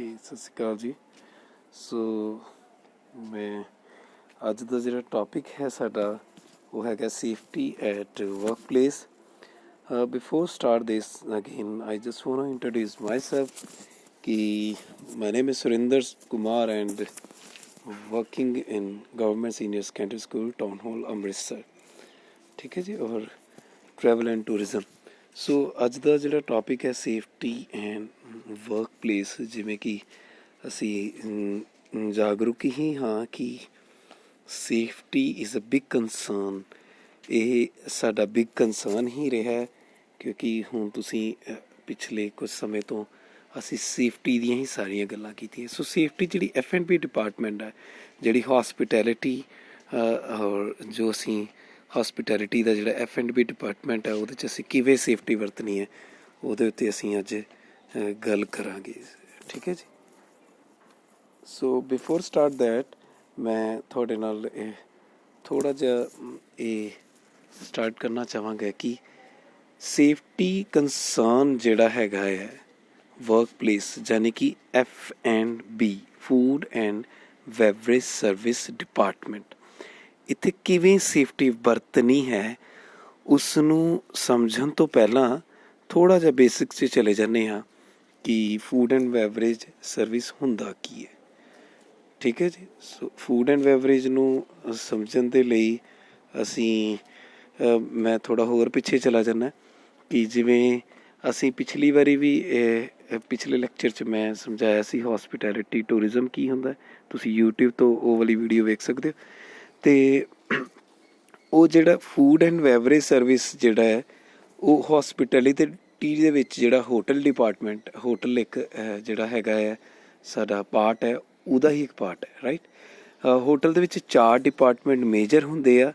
Okay सत श्री अकाल जी। सो मैं ਅੱਜ ਦਾ ਜਿਹੜਾ ਟੌਪਿਕ ਹੈ ਸਾਡਾ ਉਹ ਹੈਗਾ safety at work place. Before start this again I just want to introduce myself कि my name is Surender Kumar and working in government senior secondary school town hall Amritsar, ठीक है जी, और ट्रैवल एंड टूरिज्म। सो अज का जो टॉपिक है safety and work place, जिमें कि असी जागरूक ही हाँ कि safety is a big concern. ये साडा बिग कंसर्न ही रहा है क्योंकि हुण तुसीं पिछले कुछ समय तो असी सेफ्टी दी ही सारिया गल्लां कीतियां। सो सेफ्टी जिहड़ी F&B डिपार्टमेंट है, जिहड़ी हॉस्पिटैलिटी और जो असी हॉस्पिटैलिटी का जिहड़ा F&B डिपार्टमेंट है उहदे च असी किवें सेफ्टी वरतनी है उहदे उत्ते असी अज गल करांगे, ठीक है जी। सो बिफोर स्टार्ट दैट मैं थोड़े नाल थोड़ा जिहा ये स्टार्ट करना चाहांगा कि सेफ्टी कंसर्न जिहड़ा हैगा है वर्क प्लेस यानी कि F&B food and beverage service department, इत्थे किवें सेफ्टी वरतनी है उसनूं समझण तो पहला थोड़ा जिहा बेसिक से चले जाने हाँ कि फूड एंड बेवरेज सर्विस हुंदा की है, ठीक है जी। सो फूड एंड बेवरेज नूं समझण दे लई असी मैं थोड़ा होर पिछे चला जाना कि जिवें असी पिछली वारी भी पिछले लैक्चर च मैं समझाया सी हॉस्पिटैलिटी टूरिज्म की हुंदा। तुसीं यूट्यूब तो वो वाली वीडियो वेख सकते हो। ते वो जिहड़ा फूड एंड बेवरेज सर्विस जिहड़ा है वो हॉस्पिटैलिटी दे विच जिहड़ा होटल डिपार्टमेंट, होटल एक जिहड़ा हैगा है साडा पार्ट है, उहदा ही एक पार्ट है, राइट। होटल दे विच 4 डिपार्टमेंट मेजर हुंदे आ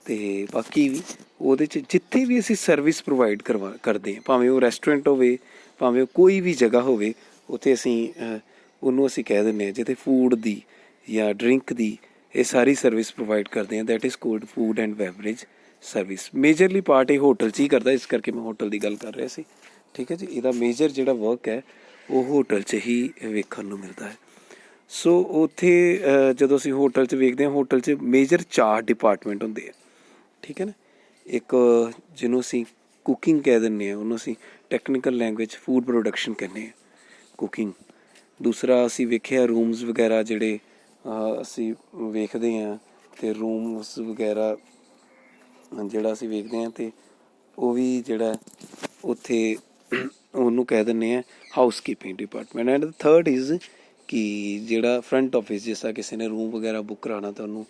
ते बाकी भी ਉਹਦੇ 'ਚ ਜਿੱਥੇ ਵੀ ਅਸੀਂ ਸਰਵਿਸ ਪ੍ਰੋਵਾਈਡ ਕਰਦੇ ਹਾਂ, ਭਾਵੇਂ ਉਹ ਰੈਸਟੋਰੈਂਟ ਹੋਵੇ ਭਾਵੇਂ ਉਹ ਕੋਈ ਵੀ ਜਗ੍ਹਾ ਹੋਵੇ, ਉੱਥੇ ਅਸੀਂ ਉਹਨੂੰ ਅਸੀਂ ਕਹਿ ਦਿੰਦੇ ਹਾਂ ਜਿੱਥੇ ਫੂਡ ਦੀ ਜਾਂ ਡਰਿੰਕ ਦੀ ਇਹ ਸਾਰੀ ਸਰਵਿਸ ਪ੍ਰੋਵਾਈਡ ਕਰਦੇ ਹਾਂ, that is cold food and beverage service. Majorly part ਇਹ ਹੋਟਲ 'ਚ ਹੀ ਕਰਦਾ, ਇਸ ਕਰਕੇ ਮੈਂ ਹੋਟਲ ਦੀ ਗੱਲ ਕਰ ਰਿਹਾ ਸੀ, ਠੀਕ ਹੈ ਜੀ। ਇਹਦਾ ਮੇਜਰ ਜਿਹੜਾ ਵਰਕ ਹੈ ਉਹ ਹੋਟਲ 'ਚ ਹੀ ਵੇਖਣ ਨੂੰ ਮਿਲਦਾ ਹੈ। ਸੋ ਉੱਥੇ ਜਦੋਂ ਅਸੀਂ ਹੋਟਲ 'ਚ ਵੇਖਦੇ ਹਾਂ, ਹੋਟਲ 'ਚ ਮੇਜਰ 4 ਡਿਪਾਰਟਮੈਂਟ ਹੁੰਦੇ ਆ, ਠੀਕ ਹੈ ਨਾ। ਇੱਕ ਜਿਹਨੂੰ ਅਸੀਂ ਕੁਕਿੰਗ ਕਹਿ ਦਿੰਦੇ ਹਾਂ, ਉਹਨੂੰ ਅਸੀਂ ਟੈਕਨੀਕਲ ਲੈਂਗੁਏਜ ਫੂਡ ਪ੍ਰੋਡਕਸ਼ਨ ਕਹਿੰਦੇ ਹਾਂ, ਕੁਕਿੰਗ। ਦੂਸਰਾ ਅਸੀਂ ਵੇਖਿਆ ਰੂਮਸ ਵਗੈਰਾ ਜਿਹੜੇ ਅਸੀਂ ਵੇਖਦੇ ਹਾਂ, ਅਤੇ ਰੂਮਸ ਵਗੈਰਾ ਜਿਹੜਾ ਅਸੀਂ ਵੇਖਦੇ ਹਾਂ ਅਤੇ ਉਹ ਵੀ ਜਿਹੜਾ ਉੱਥੇ ਉਹਨੂੰ ਕਹਿ ਦਿੰਦੇ ਹਾਂ house keeping department. And third is ਕਿ ਜਿਹੜਾ ਫਰੰਟ ਆਫਿਸ, ਜਿਸ ਤਰ੍ਹਾਂ ਕਿਸੇ ਨੇ ਰੂਮ ਵਗੈਰਾ ਬੁੱਕ ਕਰਾਉਣਾ ਤਾਂ ਉਹਨੂੰ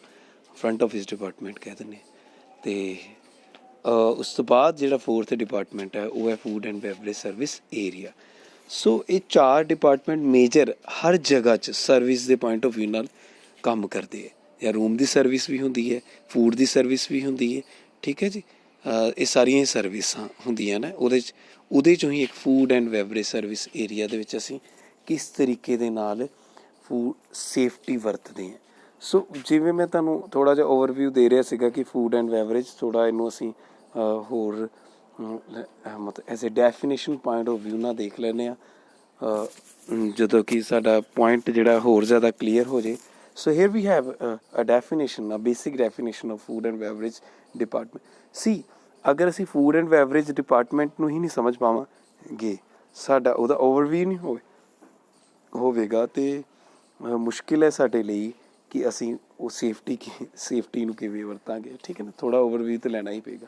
ਫਰੰਟ ਆਫਿਸ ਡਿਪਾਰਟਮੈਂਟ ਕਹਿ ਦਿੰਦੇ ਹਾਂ। ਅਤੇ ਉਸ ਤੋਂ ਬਾਅਦ ਜਿਹੜਾ 4th ਡਿਪਾਰਟਮੈਂਟ ਹੈ ਉਹ ਹੈ food and beverage service area. ਸੋ ਇਹ 4 ਡਿਪਾਰਟਮੈਂਟ ਮੇਜਰ ਹਰ ਜਗ੍ਹਾ 'ਚ ਸਰਵਿਸ ਦੇ ਪੁਆਇੰਟ ਆਫ ਵਿਊ ਨਾਲ ਕੰਮ ਕਰਦੇ ਹੈ, ਜਾਂ ਰੂਮ ਦੀ ਸਰਵਿਸ ਵੀ ਹੁੰਦੀ ਹੈ, ਫੂਡ ਦੀ ਸਰਵਿਸ ਵੀ ਹੁੰਦੀ ਹੈ, ਠੀਕ ਹੈ ਜੀ। ਇਹ ਸਾਰੀਆਂ ਹੀ ਸਰਵਿਸਾਂ ਹੁੰਦੀਆਂ ਨੇ ਉਹਦੇ 'ਚੋਂ ਹੀ ਇੱਕ food and beverage service area ਦੇ ਵਿੱਚ ਅਸੀਂ ਕਿਸ ਤਰੀਕੇ ਦੇ ਨਾਲ ਫੂਡ ਸੇਫਟੀ ਵਰਤਦੇ ਹਾਂ। ਸੋ ਜਿਵੇਂ ਮੈਂ ਤੁਹਾਨੂੰ ਥੋੜ੍ਹਾ ਜਿਹਾ ਓਵਰਵਿਊ ਦੇ ਰਿਹਾ ਸੀਗਾ ਕਿ ਫੂਡ ਐਂਡ ਬੈਵਰੇਜ, ਥੋੜ੍ਹਾ ਇਹਨੂੰ ਅਸੀਂ ਹੋਰ ਮਤਲਬ as a definition point of view ਨਾਲ ਦੇਖ ਲੈਂਦੇ ਹਾਂ, ਜਦੋਂ ਕਿ ਸਾਡਾ ਪੁਆਇੰਟ ਜਿਹੜਾ ਹੋਰ ਜ਼ਿਆਦਾ ਕਲੀਅਰ ਹੋ ਜੇ। So here we have a definition, a basic definition of food and beverage department. ਸੀ ਅਗਰ ਅਸੀਂ ਫੂਡ ਐਂਡ ਬੈਵਰੇਜ ਡਿਪਾਰਟਮੈਂਟ ਨੂੰ ਹੀ ਨਹੀਂ ਸਮਝ ਪਾਵਾਂਗੇ, ਸਾਡਾ ਉਹਦਾ ਓਵਰਵਿਊ ਨਹੀਂ ਹੋਵੇਗਾ ਅਤੇ ਮੁਸ਼ਕਿਲ ਹੈ ਸਾਡੇ ਲਈ ਕਿ ਅਸੀਂ ਉਹ ਸੇਫਟੀ ਨੂੰ ਕਿਵੇਂ ਵਰਤਾਂਗੇ, ਠੀਕ ਹੈ ਨਾ। ਥੋੜ੍ਹਾ ਓਵਰਵਿਊ ਤਾਂ ਲੈਣਾ ਹੀ ਪਏਗਾ।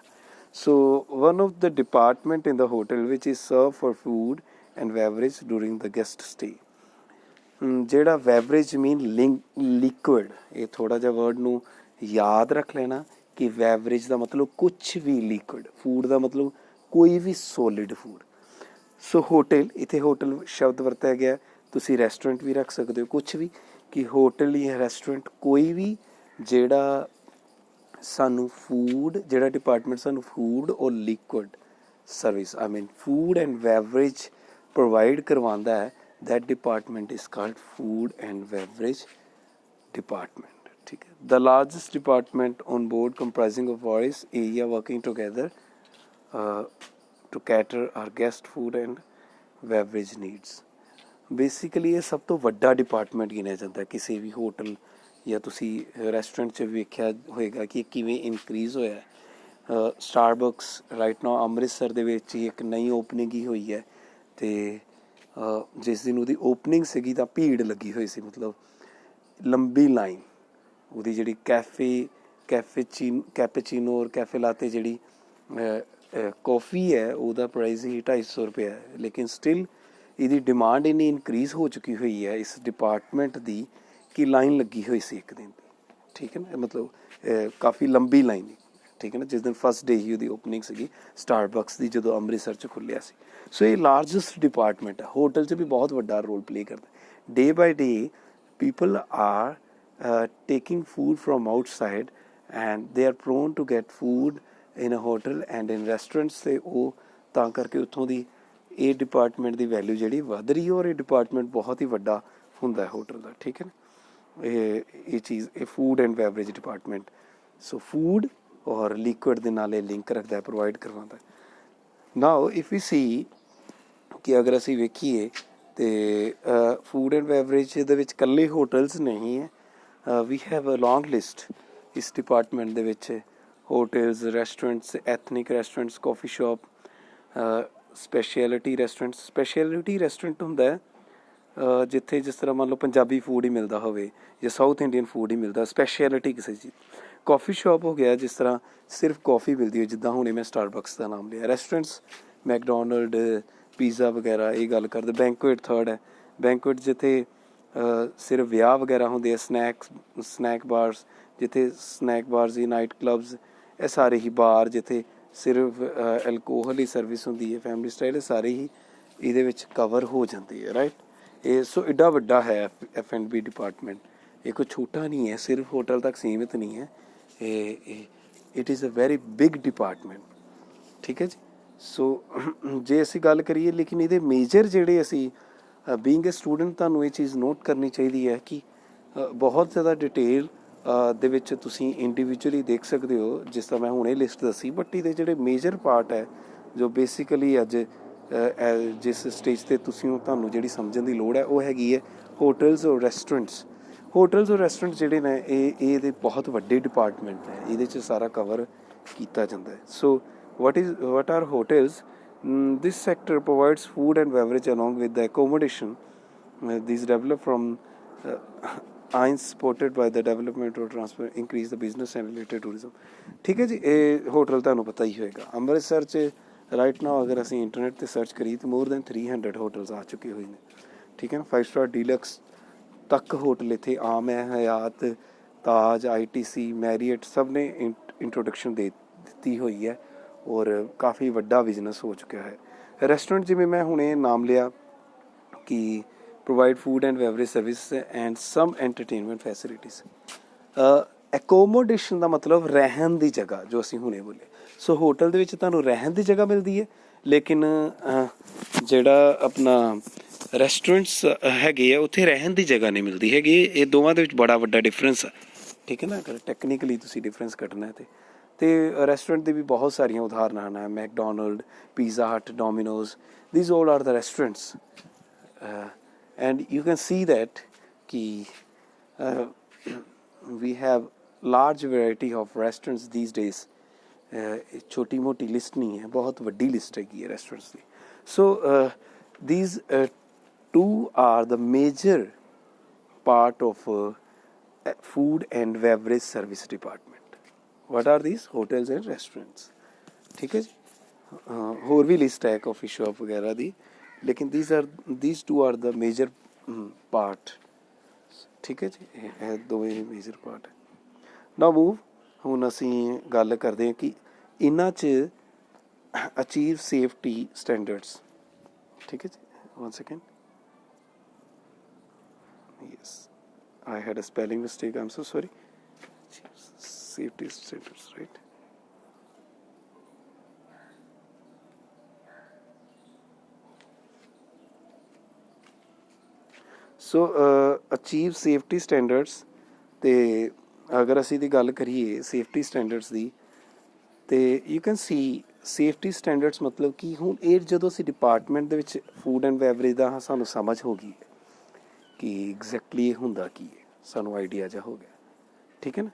So one of the department in the hotel ਵਿਚ is serve for food and beverage during the guest stay. ਜਿਹੜਾ ਬੈਵਰੇਜ ਮੀਨ ਲਿਕੁਇਡ, ਇਹ ਥੋੜ੍ਹਾ ਜਿਹਾ ਵਰਡ ਨੂੰ ਯਾਦ ਰੱਖ ਲੈਣਾ ਕਿ ਬੈਵਰੇਜ ਦਾ ਮਤਲਬ ਕੁਛ ਵੀ ਲਿਕੁਇਡ, ਫੂਡ ਦਾ ਮਤਲਬ ਕੋਈ ਵੀ ਸੋਲਿਡ ਫੂਡ। ਸੋ ਹੋਟਲ, ਇੱਥੇ ਹੋਟਲ ਸ਼ਬਦ ਵਰਤਿਆ ਗਿਆ, ਤੁਸੀਂ ਰੈਸਟੋਰੈਂਟ ਵੀ ਰੱਖ ਸਕਦੇ ਹੋ, ਕੁਛ ਵੀ, ਕਿ ਹੋਟਲ ਜਾਂ ਰੈਸਟੋਰੈਂਟ ਕੋਈ ਵੀ ਜਿਹੜਾ ਸਾਨੂੰ ਫੂਡ, ਜਿਹੜਾ ਡਿਪਾਰਟਮੈਂਟ ਸਾਨੂੰ ਫੂਡ ਔਰ liquid service I mean food and beverage provide ਕਰਵਾਉਂਦਾ ਹੈ, that department is called food and beverage department, ठीक है। The largest department on board comprising of various area working together to cater our guest food and beverage needs। Basically ਇਹ ਸਭ ਤੋਂ ਵੱਡਾ department ਗਿਣਿਆ ਜਾਂਦਾ ਕਿਸੇ ਵੀ ਹੋਟਲ ਜਾਂ ਤੁਸੀਂ ਰੈਸਟੋਰੈਂਟ 'ਚ ਵੇਖਿਆ ਹੋਏਗਾ ਕਿ ਕਿਵੇਂ ਇਨਕਰੀਜ਼ ਹੋਇਆ। ਸਟਾਰਬਕਸ ਰਾਈਟ ਨਾਓ ਅੰਮ੍ਰਿਤਸਰ ਦੇ ਵਿੱਚ ਹੀ ਇੱਕ ਨਈ ਓਪਨਿੰਗ ਹੀ ਹੋਈ ਹੈ, ਅਤੇ ਜਿਸ ਦਿਨ ਉਹਦੀ ਓਪਨਿੰਗ ਸੀਗੀ ਤਾਂ ਭੀੜ ਲੱਗੀ ਹੋਈ ਸੀ, ਮਤਲਬ ਲੰਬੀ ਲਾਈਨ। ਉਹਦੀ ਜਿਹੜੀ ਕੈਪੇਚੀਨੋ ਔਰ ਕੈਫੇ ਲਾਤੇ ਜਿਹੜੀ ਕੌਫੀ ਹੈ ਉਹਦਾ ਪ੍ਰਾਈਸ ਹੀ 250 ਰੁਪਏ ਹੈ, ਲੇਕਿਨ ਸਟਿਲ ਇਹਦੀ ਡਿਮਾਂਡ ਇੰਨੀ ਇਨਕਰੀਜ਼ ਹੋ ਚੁੱਕੀ ਹੋਈ ਹੈ ਇਸ ਡਿਪਾਰਟਮੈਂਟ ਦੀ ਕਿ ਲਾਈਨ ਲੱਗੀ ਹੋਈ ਸੀ ਇੱਕ ਦਿਨ ਦੀ, ਠੀਕ ਹੈ ਨਾ, ਮਤਲਬ ਕਾਫੀ ਲੰਬੀ ਲਾਈਨ, ਠੀਕ ਹੈ ਨਾ। ਜਿਸ ਦਿਨ ਫਸਟ ਡੇ ਹੀ ਉਹਦੀ ਓਪਨਿੰਗ ਸੀਗੀ ਸਟਾਰਬਕਸ ਦੀ, ਜਦੋਂ ਅੰਮ੍ਰਿਤਸਰ 'ਚ ਖੁੱਲ੍ਹਿਆ ਸੀ। ਸੋ ਇਹ ਲਾਰਜੈਸਟ ਡਿਪਾਰਟਮੈਂਟ ਹੈ, ਹੋਟਲ 'ਚ ਵੀ ਬਹੁਤ ਵੱਡਾ ਰੋਲ ਪਲੇ ਕਰਦਾ। ਡੇ ਬਾਈ ਡੇ people are taking food from outside and they are prone to get food in a hotel and in restaurants, ਤੇ ਉਹ ਤਾਂ ਕਰਕੇ ਉੱਥੋਂ ਦੀ ਇਹ ਡਿਪਾਰਟਮੈਂਟ ਦੀ ਵੈਲਿਊ ਜਿਹੜੀ ਵੱਧ ਰਹੀ ਹੈ, ਔਰ ਇਹ ਡਿਪਾਰਟਮੈਂਟ ਬਹੁਤ ਹੀ ਵੱਡਾ ਹੁੰਦਾ ਹੈ ਹੋਟਲ ਦਾ, ਠੀਕ ਹੈ ਨਾ। ਇਹ ਚੀਜ਼ ਇਹ food and beverage department, so food ਔਰ ਲਿਕੁਇਡ ਦੇ ਨਾਲ ਇਹ ਲਿੰਕ ਰੱਖਦਾ, ਪ੍ਰੋਵਾਈਡ ਕਰਵਾਉਂਦਾ। ਨਾਓ ਇਫ ਯੂ ਸੀ ਕਿ ਅਗਰ ਅਸੀਂ ਵੇਖੀਏ ਅਤੇ ਫੂਡ ਐਂਡ ਬੈਵਰੇਜ ਦੇ ਵਿੱਚ ਇਕੱਲੇ ਹੋਟਲਸ ਨਹੀਂ ਹੈ, ਵੀ ਹੈਵ ਅ ਲੌਂਗ ਲਿਸਟ ਇਸ ਡਿਪਾਰਟਮੈਂਟ ਦੇ ਵਿੱਚ। Hotels, restaurants, ethnic restaurants, coffee shop, speciality restaurants. Speciality restaurant ਹੁੰਦਾ ਹੈ ਜਿੱਥੇ ਜਿਸ ਤਰ੍ਹਾਂ ਮੰਨ ਲਓ ਪੰਜਾਬੀ ਫੂਡ ਹੀ ਮਿਲਦਾ ਹੋਵੇ ਜਾਂ ਸਾਊਥ ਇੰਡੀਅਨ ਫੂਡ ਹੀ ਮਿਲਦਾ, ਸਪੈਸ਼ਲਿਟੀ ਕਿਸੇ ਚੀਜ਼। ਕੌਫੀ ਸ਼ੋਪ ਹੋ ਗਿਆ ਜਿਸ ਤਰ੍ਹਾਂ ਸਿਰਫ ਕੌਫੀ ਮਿਲਦੀ ਹੈ, ਜਿੱਦਾਂ ਹੁਣੇ ਮੈਂ ਸਟਾਰਬਕਸ ਦਾ ਨਾਮ ਲਿਆ। ਰੈਸਟੋਰੈਂਟਸ ਮੈਕਡੋਨਲਡ, ਪੀਜ਼ਾ ਵਗੈਰਾ ਇਹ ਗੱਲ ਕਰਦੇ। ਬੈਂਕੁਏਟ ਥਰਡ ਹੈ, ਬੈਂਕੁਏਟ ਜਿੱਥੇ ਸਿਰਫ ਵਿਆਹ ਵਗੈਰਾ ਹੁੰਦੇ ਆ। ਸਨੈਕ ਬਾਰਸ, ਜਿੱਥੇ ਸਨੈਕ ਬਾਰਸ ਦੀ ਨਾਈਟ ਕਲੱਬਸ, ਇਹ ਸਾਰੇ ਹੀ ਬਾਰ ਜਿੱਥੇ ਸਿਰਫ ਐਲਕੋਹਲ ਹੀ ਸਰਵਿਸ ਹੁੰਦੀ ਹੈ, ਫੈਮਿਲੀ ਸਟਾਈਲ, ਇਹ ਸਾਰੇ ਹੀ ਇਹਦੇ ਵਿੱਚ ਕਵਰ ਹੋ ਜਾਂਦੇ ਹੈ, ਰਾਈਟ। ਇਹ ਸੋ ਐਡਾ ਵੱਡਾ ਹੈ F&B ਡਿਪਾਰਟਮੈਂਟ, ਇਹ ਕੋਈ ਛੋਟਾ ਨਹੀਂ ਹੈ, ਸਿਰਫ ਹੋਟਲ ਤੱਕ ਸੀਮਿਤ ਨਹੀਂ ਹੈ, it is a very big department, ਠੀਕ ਹੈ ਜੀ। ਸੋ ਜੇ ਅਸੀਂ ਗੱਲ ਕਰੀਏ, ਲੇਕਿਨ ਇਹਦੇ ਮੇਜਰ ਜਿਹੜੇ ਅਸੀਂ ਬੀਇੰਗ ਏ ਸਟੂਡੈਂਟ ਤੁਹਾਨੂੰ ਇਹ ਚੀਜ਼ ਨੋਟ ਕਰਨੀ ਚਾਹੀਦੀ ਹੈ ਕਿ ਬਹੁਤ ਜ਼ਿਆਦਾ ਡਿਟੇਲ ਦੇ ਵਿੱਚ ਤੁਸੀਂ ਇੰਡੀਵਿਜੂਅਲੀ ਦੇਖ ਸਕਦੇ ਹੋ, ਜਿਸ ਤਰ੍ਹਾਂ ਮੈਂ ਹੁਣੇ ਲਿਸਟ ਦੱਸੀ, ਬਟ ਇਹਦੇ ਜਿਹੜੇ ਮੇਜਰ ਪਾਰਟ ਹੈ ਜੋ ਬੇਸਿਕਲੀ ਅੱਜ ਜਿਸ ਸਟੇਜ 'ਤੇ ਤੁਹਾਨੂੰ ਜਿਹੜੀ ਸਮਝਣ ਦੀ ਲੋੜ ਹੈ ਉਹ ਹੈਗੀ ਹੈ ਹੋਟਲਸ ਔਰ ਰੈਸਟੋਰੈਂਟਸ। ਹੋਟਲਸ ਔਰ ਰੈਸਟੋਰੈਂਟ ਜਿਹੜੇ ਨੇ ਇਹਦੇ ਬਹੁਤ ਵੱਡੇ ਡਿਪਾਰਟਮੈਂਟ ਨੇ, ਇਹਦੇ 'ਚ ਸਾਰਾ ਕਵਰ ਕੀਤਾ ਜਾਂਦਾ ਹੈ। ਸੋ what are hotels? This sector provides food and beverage along with the accommodation. These develop from INS supported by the development or transfer increase the business and related tourism. ਠੀਕ ਹੈ ਜੀ, ਇਹ ਹੋਟਲ ਤੁਹਾਨੂੰ ਪਤਾ ਹੀ ਹੋਏਗਾ। ਅੰਮ੍ਰਿਤਸਰ 'ਚ ਰਾਈਟ ਨਾਓ ਅਗਰ ਅਸੀਂ ਇੰਟਰਨੈਟ 'ਤੇ ਸਰਚ ਕਰੀਏ ਤਾਂ more than 300 ਹੋਟਲਸ ਆ ਚੁੱਕੇ ਹੋਏ ਨੇ, ਠੀਕ ਹੈ ਨਾ। 5 ਸਟਾਰ ਡੀਲਕਸ ਤੱਕ ਹੋਟਲ ਇੱਥੇ ਆਮ ਹੈ। ਹਯਾਤ, ਤਾਜ, ITC, ਮੈਰੀਅਟ ਸਭ ਨੇ ਇੰਟਰੋਡਕਸ਼ਨ ਦਿੱਤੀ ਹੋਈ ਹੈ ਔਰ ਕਾਫੀ ਵੱਡਾ ਬਿਜ਼ਨਸ ਹੋ ਚੁੱਕਿਆ ਹੈ। ਰੈਸਟੋਰੈਂਟ ਜਿਵੇਂ ਮੈਂ ਹੁਣੇ ਨਾਮ ਲਿਆ ਕਿ provide food and beverage service and some entertainment facilities. Accommodation ਦਾ ਮਤਲਬ ਰਹਿਣ ਦੀ ਜਗ੍ਹਾ, ਜੋ ਅਸੀਂ ਹੁਣੇ ਬੋਲੇ। ਸੋ ਹੋਟਲ ਦੇ ਵਿੱਚ ਤੁਹਾਨੂੰ ਰਹਿਣ ਦੀ ਜਗ੍ਹਾ ਮਿਲਦੀ ਹੈ, ਲੇਕਿਨ ਜਿਹੜਾ ਆਪਣਾ ਰੈਸਟੋਰੈਂਟਸ ਹੈਗੇ ਆ ਉੱਥੇ ਰਹਿਣ ਦੀ ਜਗ੍ਹਾ ਨਹੀਂ ਮਿਲਦੀ ਹੈਗੀ। ਇਹ ਦੋਵਾਂ ਦੇ ਵਿੱਚ ਬੜਾ ਵੱਡਾ ਡਿਫਰੈਂਸ ਹੈ, ਠੀਕ ਹੈ ਨਾ। ਅਗਰ ਟੈਕਨੀਕਲੀ ਤੁਸੀਂ ਡਿਫਰੈਂਸ ਕੱਢਣਾ ਅਤੇ ਰੈਸਟੋਰੈਂਟ ਦੀ ਵੀ ਬਹੁਤ ਸਾਰੀਆਂ ਉਦਾਹਰਨਾਂ ਹਨ। ਮੈਕਡੋਨਲਡ, ਪੀਜ਼ਾ ਹਟ, Domino's, these all are the restaurants and you can see that ki we have large variety of restaurants these days. छोटी मोटी लिस्ट नहीं है, बहुत वड्डी लिस्ट हैगी है रेस्टोरेंट्स की। So these two are the major part of food and beverage service department. What are these? Hotels and restaurants, ठीक है जी। ਹੋਰ ਵੀ ਲਿਸਟ ਹੈ ਕਾਫੀ ਸ਼ੋਪ ਵਗੈਰਾ ਦੀ, ਲੇਕਿਨ these two are the major part, ਠੀਕ ਹੈ ਜੀ। ਇਹ ਦੋਵੇਂ ਮੇਜਰ ਪਾਰਟ ਹੈ। ਨਾਓ ਮੂਵ, ਹੁਣ ਅਸੀਂ ਗੱਲ ਕਰਦੇ ਹਾਂ ਕਿ ਇਹਨਾਂ 'ਚ ਅਚੀਵ ਸੇਫਟੀ ਸਟੈਂਡਰਡਸ, ਠੀਕ ਹੈ ਜੀ। 1 second, yes, I had a spelling mistake, I'm so sorry. Safety standards, right? So achieve safety standards, ਅਤੇ ਅਗਰ ਅਸੀਂ ਦੀ ਗੱਲ ਕਰੀਏ ਸੇਫਟੀ ਸਟੈਂਡਰਡਸ ਦੀ, ਅਤੇ you can C safety standards ਮਤਲਬ ਕਿ ਹੁਣ ਇਹ ਜਦੋਂ ਅਸੀਂ ਡਿਪਾਰਟਮੈਂਟ ਦੇ ਵਿੱਚ ਫੂਡ ਐਂਡ ਬੈਵਰੇਜ ਦਾ ਸਾਨੂੰ ਸਮਝ ਹੋ ਗਈ ਕਿ ਐਗਜ਼ੈਕਟਲੀ ਇਹ ਹੁੰਦਾ ਕੀ ਹੈ, ਸਾਨੂੰ ਆਈਡੀਆ ਜਿਹਾ ਹੋ ਗਿਆ, ਠੀਕ ਹੈ ਨਾ।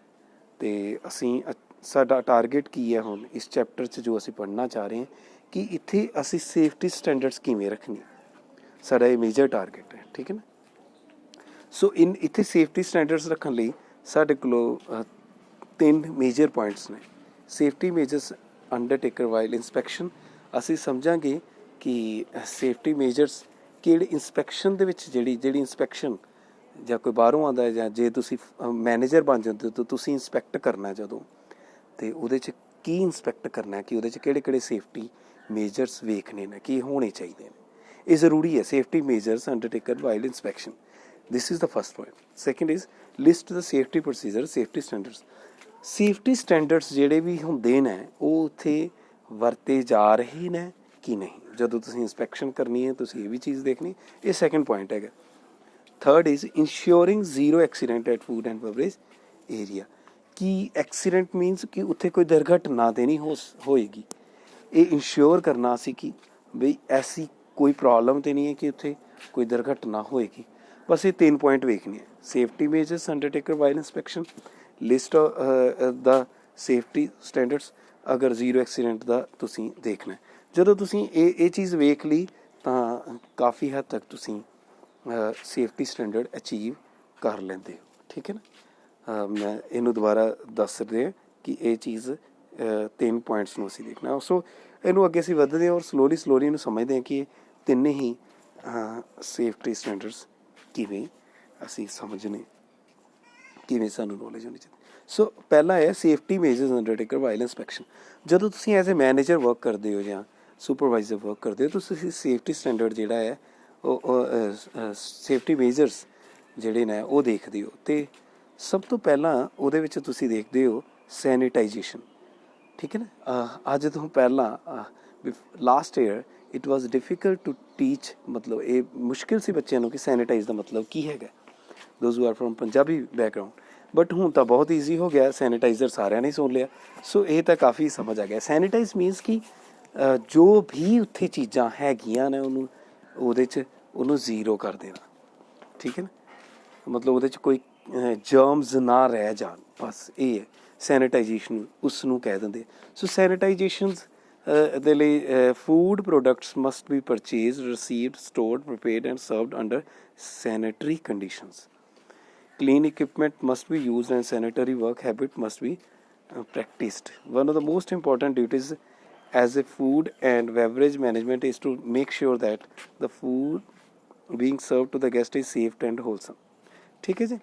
ਅਤੇ ਅਸੀਂ ਸਾਡਾ ਟਾਰਗੇਟ ਕੀ ਹੈ ਹੁਣ ਇਸ ਚੈਪਟਰ 'ਚ ਜੋ ਅਸੀਂ ਪੜ੍ਹਨਾ ਚਾਹ ਰਹੇ ਹਾਂ ਕਿ ਇੱਥੇ ਅਸੀਂ ਸੇਫਟੀ ਸਟੈਂਡਰਡਸ ਕਿਵੇਂ ਰੱਖਣੀ, ਸਾਡਾ ਇਹ ਮੇਜਰ ਟਾਰਗੇਟ ਹੈ, ਠੀਕ ਹੈ ਨਾ। ਸੋ ਇੱਥੇ ਸੇਫਟੀ ਸਟੈਂਡਰਡਸ ਰੱਖਣ ਲਈ ਸਾਡੇ ਕੋਲੋਂ 3 ਮੇਜਰ ਪੁਆਇੰਟਸ ਨੇ। Safety measures undertaken while inspection, ਅਸੀਂ ਸਮਝਾਂਗੇ ਕਿ ਸੇਫਟੀ ਮੇਜਰਸ ਕਿਹੜੇ ਇੰਸਪੈਕਸ਼ਨ ਦੇ ਵਿੱਚ ਜਿਹੜੀ ਇੰਸਪੈਕਸ਼ਨ ਜਾਂ ਕੋਈ ਬਾਹਰੋਂ ਆਉਂਦਾ ਹੈ ਜਾਂ ਜੇ ਤੁਸੀਂ ਮੈਨੇਜਰ ਬਣ ਜਾਂਦੇ ਹੋ ਤਾਂ ਤੁਸੀਂ ਇੰਸਪੈਕਟ ਕਰਨਾ ਜਦੋਂ, ਅਤੇ ਉਹਦੇ 'ਚ ਕੀ ਇੰਸਪੈਕਟ ਕਰਨਾ ਕਿ ਉਹਦੇ 'ਚ ਕਿਹੜੇ ਸੇਫਟੀ ਮੇਜਰਸ ਵੇਖਣੇ ਨੇ, ਕੀ ਹੋਣੇ ਚਾਹੀਦੇ ਨੇ, ਇਹ ਜ਼ਰੂਰੀ ਹੈ। Safety measures undertaken while inspection, this is the first point. Second is list the safety procedure, safety standards. Safety standards ਜਿਹੜੇ ਵੀ ਹੁੰਦੇ ਨੇ ਉਹ ਉੱਥੇ ਵਰਤੇ ਜਾ ਰਹੇ ਨੇ ਕਿ ਨਹੀਂ, ਜਦੋਂ ਤੁਸੀਂ ਇੰਸਪੈਕਸ਼ਨ ਕਰਨੀ ਹੈ ਤੁਸੀਂ ਇਹ ਵੀ ਚੀਜ਼ ਦੇਖਣੀ, ਇਹ ਸੈਕਿੰਡ ਪੁਆਇੰਟ ਹੈਗਾ। Third is insuring zero accident at food and beverage area, ਕਿ ਐਕਸੀਡੈਂਟ ਮੀਨਸ ਕਿ ਉੱਥੇ ਕੋਈ ਦੁਰਘਟਨਾ ਤਾਂ ਨਹੀਂ ਹੋਏਗੀ, ਇਹ ਇੰਸ਼ੋਰ ਕਰਨਾ ਸੀ ਕਿ ਬਈ ਐਸੀ ਕੋਈ ਪ੍ਰੋਬਲਮ ਤਾਂ ਨਹੀਂ ਹੈ ਕਿ ਉੱਥੇ ਕੋਈ ਦੁਰਘਟਨਾ ਹੋਏਗੀ। ਬਸ ਇਹ 3 ਪੁਆਇੰਟ ਵੇਖਣੇ ਹੈ। Safety measures undertaken while inspection, list ਦਾ ਸੇਫਟੀ ਸਟੈਂਡਰਡਸ, ਅਗਰ ਜ਼ੀਰੋ ਐਕਸੀਡੈਂਟ ਦਾ ਤੁਸੀਂ ਦੇਖਣਾ। ਜਦੋਂ ਤੁਸੀਂ ਇਹ ਚੀਜ਼ ਵੇਖ ਲਈ ਤਾਂ ਕਾਫੀ ਹੱਦ ਤੱਕ ਤੁਸੀਂ ਸੇਫਟੀ ਸਟੈਂਡਰਡ ਅਚੀਵ ਕਰ ਲੈਂਦੇ ਹੋ, ਠੀਕ ਹੈ ਨਾ। ਮੈਂ ਇਹਨੂੰ ਦੁਬਾਰਾ ਦੱਸ ਰਿਹਾ ਕਿ ਇਹ ਚੀਜ਼ 3 ਪੁਆਇੰਟਸ ਨੂੰ ਅਸੀਂ ਦੇਖਣਾ। ਸੋ ਇਹਨੂੰ ਅੱਗੇ ਅਸੀਂ ਵੱਧਦੇ ਹਾਂ ਔਰ ਸਲੋਲੀ ਇਹਨੂੰ ਸਮਝਦੇ ਹਾਂ ਕਿ ਇਹ ਤਿੰਨੇ ਹੀ ਸੇਫਟੀ ਸਟੈਂਡਰਡਸ ਕਿਵੇਂ ਅਸੀਂ ਸਮਝਣੇ, ਕਿਵੇਂ ਸਾਨੂੰ ਨੌਲੇਜ ਹੋਣੀ ਚਾਹੀਦੀ। ਸੋ ਪਹਿਲਾ ਹੈ safety measures undertaken while inspection. ਜਦੋਂ ਤੁਸੀਂ ਐਜ਼ ਏ ਮੈਨੇਜਰ ਵਰਕ ਕਰਦੇ ਹੋ ਜਾਂ ਸੁਪਰਵਾਈਜ਼ਰ ਵਰਕ ਕਰਦੇ ਹੋ ਤਾਂ ਤੁਸੀਂ ਸੇਫਟੀ ਸਟੈਂਡਰਡ ਜਿਹੜਾ ਹੈ ਉਹ ਸੇਫਟੀ ਮੇਜਰਸ ਜਿਹੜੇ ਨੇ ਉਹ ਦੇਖਦੇ ਹੋ। ਅਤੇ ਸਭ ਤੋਂ ਪਹਿਲਾਂ ਉਹਦੇ ਵਿੱਚ ਤੁਸੀਂ ਦੇਖਦੇ ਹੋ ਸੈਨੀਟਾਈਜੇਸ਼ਨ, ਠੀਕ ਹੈ ਨਾ। ਅੱਜ ਤੋਂ ਪਹਿਲਾਂ last year it was difficult to teach, ਮਤਲਬ ਇਹ ਮੁਸ਼ਕਿਲ ਸੀ ਬੱਚਿਆਂ ਨੂੰ ਕਿ ਸੈਨੀਟਾਈਜ਼ ਦਾ ਮਤਲਬ ਕੀ ਹੈਗਾ, those who are from Punjabi background. But ਹੁਣ ਤਾਂ ਬਹੁਤ ਈਜ਼ੀ ਹੋ ਗਿਆ, ਸੈਨੀਟਾਈਜ਼ਰ ਸਾਰਿਆਂ ਨੇ ਸੁਣ ਲਿਆ। ਸੋ ਇਹ ਤਾਂ ਕਾਫੀ ਸਮਝ ਆ ਗਿਆ। ਸੈਨੀਟਾਈਜ਼ ਮੀਨਸ ਕਿ ਜੋ ਵੀ ਉੱਥੇ ਚੀਜ਼ਾਂ ਹੈਗੀਆਂ ਨੇ ਉਹਨੂੰ ਜ਼ੀਰੋ ਕਰ ਦੇਣਾ, ਠੀਕ ਹੈ ਨਾ। ਮਤਲਬ ਉਹਦੇ 'ਚ ਕੋਈ ਜਰਮਸ ਨਾ ਰਹਿ ਜਾਣ, ਬਸ ਇਹ ਹੈ ਸੈਨੀਟਾਈਜੇਸ਼ਨ, ਉਸ ਨੂੰ ਕਹਿ ਦਿੰਦੇ। ਸੋ ਸੈਨੀਟਾਈਜੇਸ਼ਨਸ ਦੇ ਲਈ food products must be purchased, received, stored, prepared and served under sanitary conditions. Clean equipment must be used and sanitary work habit must be practiced. One of the most important duties as a food and beverage management is to make sure that the food being served to the guest is safe and wholesome. ਠੀਕ ਹੈ ਜੀ।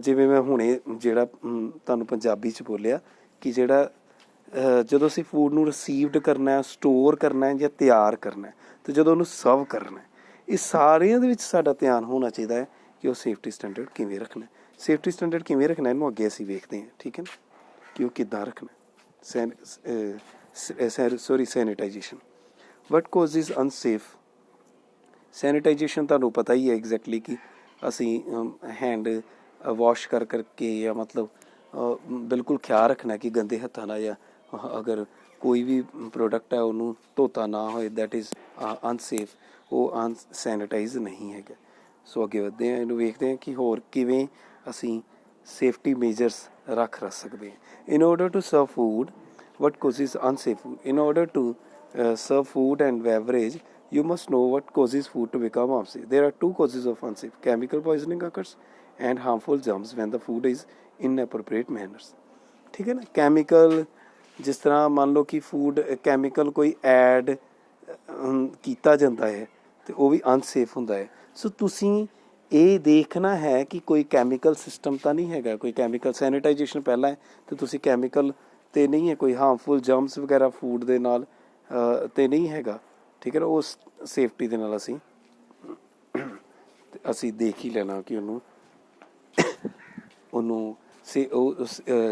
ਜਿਵੇਂ ਮੈਂ ਹੁਣੇ ਜਿਹੜਾ ਤੁਹਾਨੂੰ ਪੰਜਾਬੀ 'ਚ ਬੋਲਿਆ ਕਿ ਜਿਹੜਾ ਜਦੋਂ ਅਸੀਂ ਫੂਡ ਨੂੰ ਰਿਸੀਵਡ ਕਰਨਾ, ਸਟੋਰ ਕਰਨਾ ਜਾਂ ਤਿਆਰ ਕਰਨਾ ਅਤੇ ਜਦੋਂ ਉਹਨੂੰ ਸਰਵ ਕਰਨਾ, ਇਹ ਸਾਰਿਆਂ ਦੇ ਵਿੱਚ ਸਾਡਾ ਧਿਆਨ ਹੋਣਾ ਚਾਹੀਦਾ ਹੈ ਕਿ ਉਹ ਸੇਫਟੀ ਸਟੈਂਡਰਡ ਕਿਵੇਂ ਰੱਖਣਾ। ਸੇਫਟੀ ਸਟੈਂਡਰਡ ਕਿਵੇਂ ਰੱਖਣਾ ਇਹਨੂੰ ਅੱਗੇ ਅਸੀਂ ਵੇਖਦੇ ਹਾਂ, ਠੀਕ ਹੈ ਨਾ, ਕਿ ਉਹ ਕਿੱਦਾਂ ਰੱਖਣਾ। ਸੈਨੀਟਾਈਜੇਸ਼ਨ, ਵਟ ਕੋਜ਼ਿਜ਼ ਅਨਸੇਫ। ਸੈਨੀਟਾਈਜੇਸ਼ਨ ਤੁਹਾਨੂੰ ਪਤਾ ਹੀ ਹੈ ਐਗਜ਼ੈਕਟਲੀ ਕਿ ਅਸੀਂ ਹੈਂਡ ਵਾਸ਼ ਕਰਕੇ ਜਾਂ ਮਤਲਬ ਬਿਲਕੁਲ ਖਿਆਲ ਰੱਖਣਾ ਕਿ ਗੰਦੇ ਹੱਥਾਂ ਨਾਲ ਜਾਂ ਅਗਰ ਕੋਈ ਵੀ ਪ੍ਰੋਡਕਟ ਹੈ ਉਹਨੂੰ ਧੋਤਾ ਨਾ ਹੋਏ, ਦੈਟ ਇਜ਼ ਅਨਸੇਫ, ਉਹ ਅਨਸੈਨੀਟਾਈਜ਼ ਨਹੀਂ ਹੈਗਾ। ਸੋ ਅੱਗੇ ਵੱਧਦੇ ਹਾਂ, ਇਹਨੂੰ ਵੇਖਦੇ ਹਾਂ ਕਿ ਹੋਰ ਕਿਵੇਂ ਅਸੀਂ ਸੇਫਟੀ ਮੇਜਰਸ ਰੱਖ ਸਕਦੇ ਹਾਂ। In order to serve food, what causes unsafe food. In order to serve food and beverage, you must know what causes food to become unsafe. There are 2 causes of unsafe. Chemical poisoning occurs and harmful germs when the food is inappropriate manners. ਠੀਕ ਹੈ ਨਾ। Chemical ਜਿਸ ਤਰ੍ਹਾਂ ਮੰਨ ਲਓ ਕਿ food chemical ਕੋਈ add ਕੀਤਾ ਜਾਂਦਾ ਹੈ ਅਤੇ ਉਹ ਵੀ ਅਨਸੇਫ ਹੁੰਦਾ ਹੈ। ਸੋ ਤੁਸੀਂ ਇਹ ਦੇਖਣਾ ਹੈ ਕਿ ਕੋਈ ਕੈਮੀਕਲ ਸਿਸਟਮ ਤਾਂ ਨਹੀਂ ਹੈਗਾ, ਕੋਈ ਕੈਮੀਕਲ ਸੈਨੀਟਾਈਜੇਸ਼ਨ ਪਹਿਲਾਂ ਹੈ ਅਤੇ ਤੁਸੀਂ ਕੈਮੀਕਲ ਤਾਂ ਨਹੀਂ ਹੈ, ਕੋਈ ਹਾਰਮਫੁਲ ਜਰਮਸ ਵਗੈਰਾ ਫੂਡ ਦੇ ਨਾਲ ਤਾਂ ਨਹੀਂ ਹੈਗਾ, ਠੀਕ ਹੈ ਨਾ। ਉਸ ਸੇਫਟੀ ਦੇ ਨਾਲ ਅਸੀਂ ਦੇਖ ਹੀ ਲੈਣਾ ਕਿ